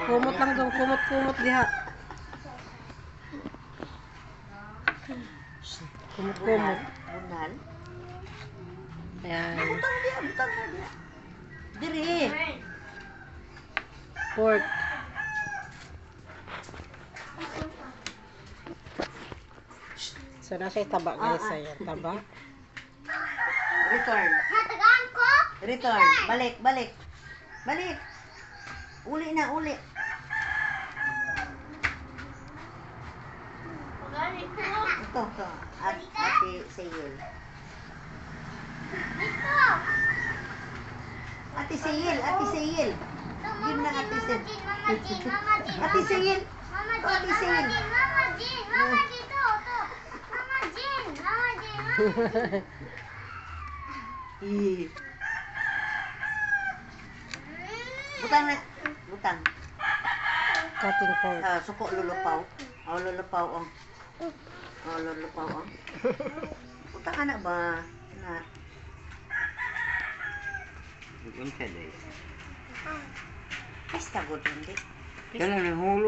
Kumot lang dong, kumot diha. Kumot. Bunal. Ayan. Butang dia. Diri. Pork. So, nasa taba guys. Ayan, taba. Return. Return. Balik. Uli na. Ito. Ate Sayil. Ate Sayil. Yun na Ate Sayil. Ate Sayil. Ate Sayil. Butang. Cutting pork. Suko lulupaw. Lulupaw. Butang ka na ba? Na. Unsa day? Ay, stagod hindi. Kailan ang hulo?